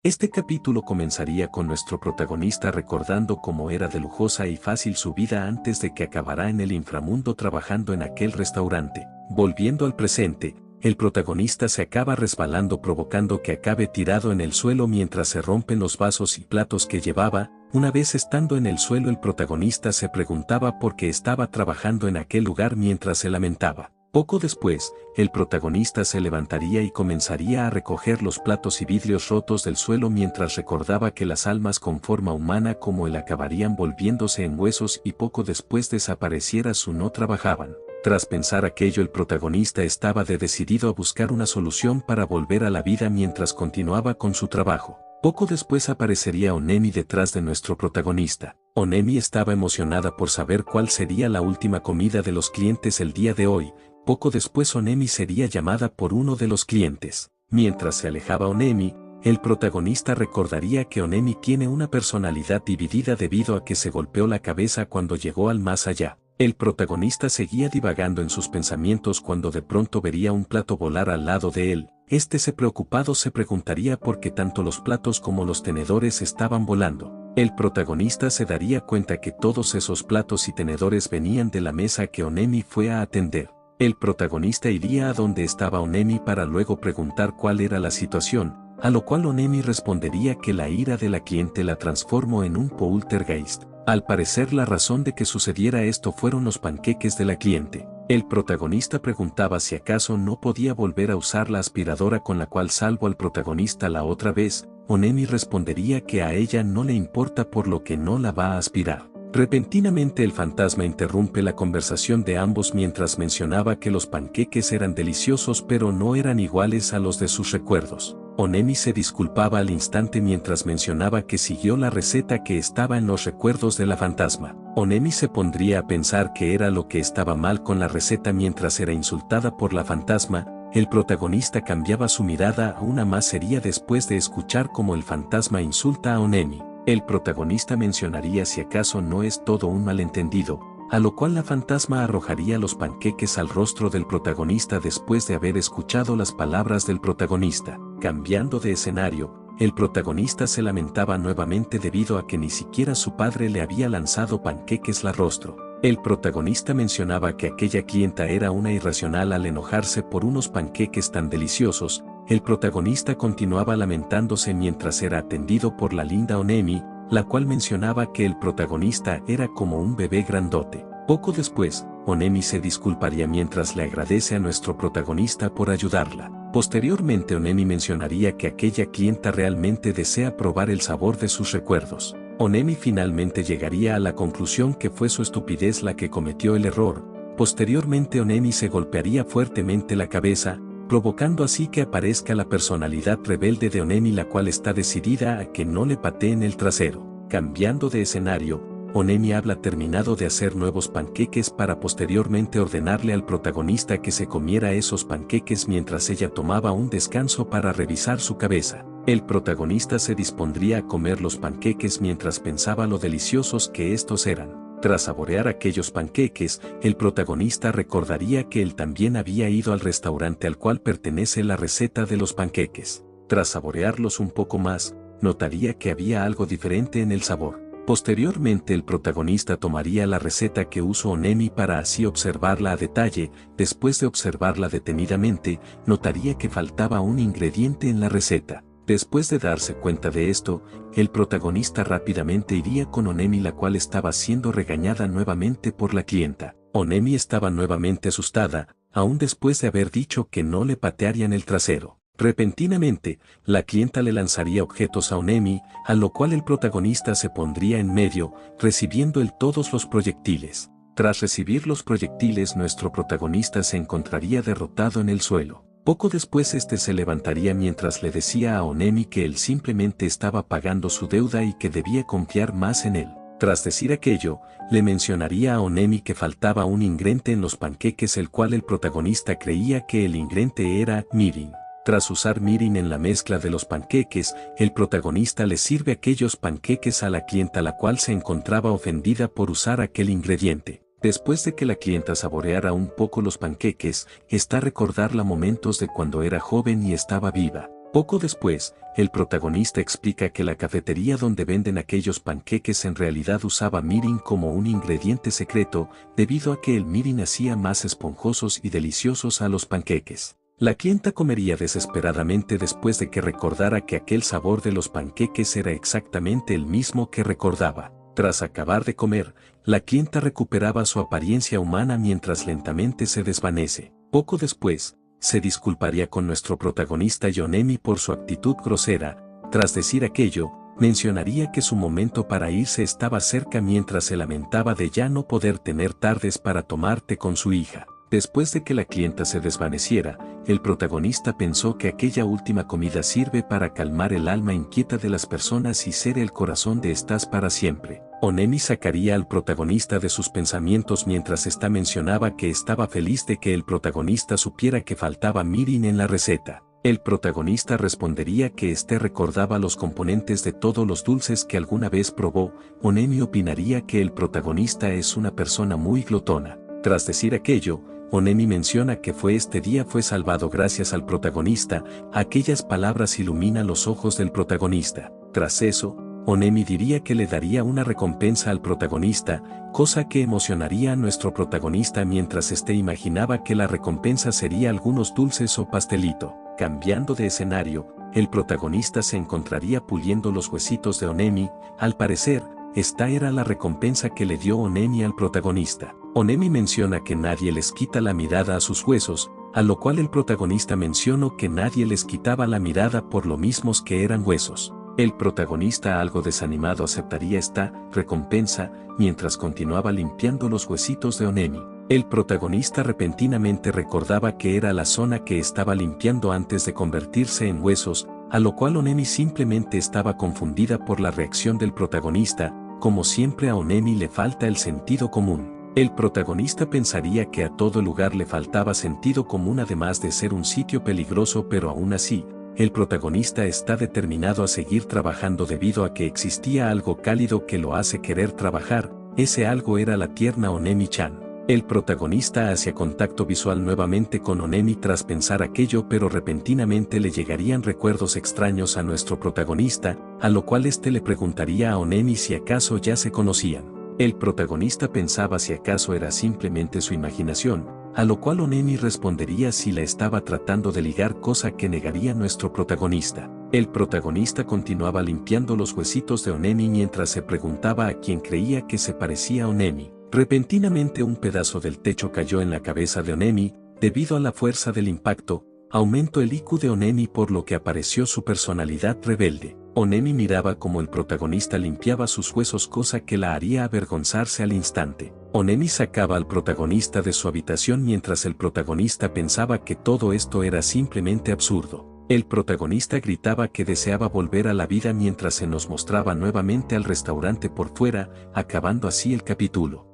Este capítulo comenzaría con nuestro protagonista recordando cómo era de lujosa y fácil su vida antes de que acabara en el inframundo trabajando en aquel restaurante. Volviendo al presente, el protagonista se acaba resbalando provocando que acabe tirado en el suelo mientras se rompen los vasos y platos que llevaba. Una vez estando en el suelo, el protagonista se preguntaba por qué estaba trabajando en aquel lugar mientras se lamentaba. Poco después, el protagonista se levantaría y comenzaría a recoger los platos y vidrios rotos del suelo mientras recordaba que las almas con forma humana como él acabarían volviéndose en huesos y poco después desapareciera su no trabajaban. Tras pensar aquello, el protagonista estaba decidido a buscar una solución para volver a la vida mientras continuaba con su trabajo. Poco después aparecería Onemi detrás de nuestro protagonista. Onemi estaba emocionada por saber cuál sería la última comida de los clientes el día de hoy. Poco después Onemi sería llamada por uno de los clientes. Mientras se alejaba Onemi, el protagonista recordaría que Onemi tiene una personalidad dividida debido a que se golpeó la cabeza cuando llegó al más allá. El protagonista seguía divagando en sus pensamientos cuando de pronto vería un plato volar al lado de él. Preocupado se preguntaría por qué tanto los platos como los tenedores estaban volando. El protagonista se daría cuenta que todos esos platos y tenedores venían de la mesa que Onemi fue a atender. El protagonista iría a donde estaba Onemi para luego preguntar cuál era la situación, a lo cual Onemi respondería que la ira de la cliente la transformó en un poltergeist. Al parecer la razón de que sucediera esto fueron los panqueques de la cliente. El protagonista preguntaba si acaso no podía volver a usar la aspiradora con la cual salvó al protagonista la otra vez. Onemi respondería que a ella no le importa por lo que no la va a aspirar. Repentinamente el fantasma interrumpe la conversación de ambos mientras mencionaba que los panqueques eran deliciosos pero no eran iguales a los de sus recuerdos. Onemi se disculpaba al instante mientras mencionaba que siguió la receta que estaba en los recuerdos de la fantasma. Onemi se pondría a pensar que era lo que estaba mal con la receta mientras era insultada por la fantasma. El protagonista cambiaba su mirada a una más seria después de escuchar cómo el fantasma insulta a Onemi. El protagonista mencionaría si acaso no es todo un malentendido, a lo cual la fantasma arrojaría los panqueques al rostro del protagonista después de haber escuchado las palabras del protagonista. Cambiando de escenario, el protagonista se lamentaba nuevamente debido a que ni siquiera su padre le había lanzado panqueques al rostro. El protagonista mencionaba que aquella clienta era una irracional al enojarse por unos panqueques tan deliciosos. El protagonista continuaba lamentándose mientras era atendido por la linda Onemi, la cual mencionaba que el protagonista era como un bebé grandote. Poco después, Onemi se disculparía mientras le agradece a nuestro protagonista por ayudarla. Posteriormente Onemi mencionaría que aquella clienta realmente desea probar el sabor de sus recuerdos. Onemi finalmente llegaría a la conclusión que fue su estupidez la que cometió el error. Posteriormente Onemi se golpearía fuertemente la cabeza, provocando así que aparezca la personalidad rebelde de Onemi, la cual está decidida a que no le pateen el trasero. Cambiando de escenario, Onemi habla terminado de hacer nuevos panqueques para posteriormente ordenarle al protagonista que se comiera esos panqueques mientras ella tomaba un descanso para revisar su cabeza. El protagonista se dispondría a comer los panqueques mientras pensaba lo deliciosos que estos eran. Tras saborear aquellos panqueques, el protagonista recordaría que él también había ido al restaurante al cual pertenece la receta de los panqueques. Tras saborearlos un poco más, notaría que había algo diferente en el sabor. Posteriormente el protagonista tomaría la receta que usó Onemi para así observarla a detalle. Después de observarla detenidamente, notaría que faltaba un ingrediente en la receta. Después de darse cuenta de esto, el protagonista rápidamente iría con Onemi, la cual estaba siendo regañada nuevamente por la clienta. Onemi estaba nuevamente asustada, aún después de haber dicho que no le patearían el trasero. Repentinamente, la clienta le lanzaría objetos a Onemi, a lo cual el protagonista se pondría en medio, recibiendo todos los proyectiles. Tras recibir los proyectiles, nuestro protagonista se encontraría derrotado en el suelo. Poco después se levantaría mientras le decía a Onemi que él simplemente estaba pagando su deuda y que debía confiar más en él. Tras decir aquello, le mencionaría a Onemi que faltaba un ingrediente en los panqueques, el cual el protagonista creía que el ingrediente era mirin. Tras usar mirin en la mezcla de los panqueques, el protagonista le sirve aquellos panqueques a la clienta, la cual se encontraba ofendida por usar aquel ingrediente. Después de que la clienta saboreara un poco los panqueques, está a recordarla momentos de cuando era joven y estaba viva. Poco después, el protagonista explica que la cafetería donde venden aquellos panqueques en realidad usaba mirin como un ingrediente secreto, debido a que el mirin hacía más esponjosos y deliciosos a los panqueques. La clienta comería desesperadamente después de que recordara que aquel sabor de los panqueques era exactamente el mismo que recordaba. Tras acabar de comer, la clienta recuperaba su apariencia humana mientras lentamente se desvanece. Poco después, se disculparía con nuestro protagonista Yonemi por su actitud grosera. Tras decir aquello, mencionaría que su momento para irse estaba cerca mientras se lamentaba de ya no poder tener tardes para tomar té con su hija. Después de que la clienta se desvaneciera, el protagonista pensó que aquella última comida sirve para calmar el alma inquieta de las personas y ser el corazón de estas para siempre. Onemi sacaría al protagonista de sus pensamientos mientras esta mencionaba que estaba feliz de que el protagonista supiera que faltaba mirin en la receta. El protagonista respondería que recordaba los componentes de todos los dulces que alguna vez probó. Onemi opinaría que el protagonista es una persona muy glotona. Tras decir aquello, Onemi menciona que este día fue salvado gracias al protagonista. Aquellas palabras iluminan los ojos del protagonista. Tras eso, Onemi diría que le daría una recompensa al protagonista, cosa que emocionaría a nuestro protagonista mientras imaginaba que la recompensa sería algunos dulces o pastelito. Cambiando de escenario, el protagonista se encontraría puliendo los huesitos de Onemi. Al parecer, esta era la recompensa que le dio Onemi al protagonista. Onemi menciona que nadie les quita la mirada a sus huesos, a lo cual el protagonista mencionó que nadie les quitaba la mirada por lo mismos que eran huesos. El protagonista, algo desanimado, aceptaría esta recompensa mientras continuaba limpiando los huesitos de Onemi. El protagonista repentinamente recordaba que era la zona que estaba limpiando antes de convertirse en huesos, a lo cual Onemi simplemente estaba confundida por la reacción del protagonista. Como siempre, a Onemi le falta el sentido común. El protagonista pensaría que a todo lugar le faltaba sentido común además de ser un sitio peligroso, pero aún así, el protagonista está determinado a seguir trabajando debido a que existía algo cálido que lo hace querer trabajar. Ese algo era la tierna Onemi-chan. El protagonista hacía contacto visual nuevamente con Onemi tras pensar aquello, pero repentinamente le llegarían recuerdos extraños a nuestro protagonista, a lo cual le preguntaría a Onemi si acaso ya se conocían. El protagonista pensaba si acaso era simplemente su imaginación, a lo cual Onemi respondería si la estaba tratando de ligar, cosa que negaría nuestro protagonista. El protagonista continuaba limpiando los huesitos de Onemi mientras se preguntaba a quién creía que se parecía a Onemi. Repentinamente un pedazo del techo cayó en la cabeza de Onemi. Debido a la fuerza del impacto, aumentó el IQ de Onemi, por lo que apareció su personalidad rebelde. Onemi miraba como el protagonista limpiaba sus huesos, cosa que la haría avergonzarse al instante. Onemi sacaba al protagonista de su habitación mientras el protagonista pensaba que todo esto era simplemente absurdo. El protagonista gritaba que deseaba volver a la vida mientras se nos mostraba nuevamente al restaurante por fuera, acabando así el capítulo.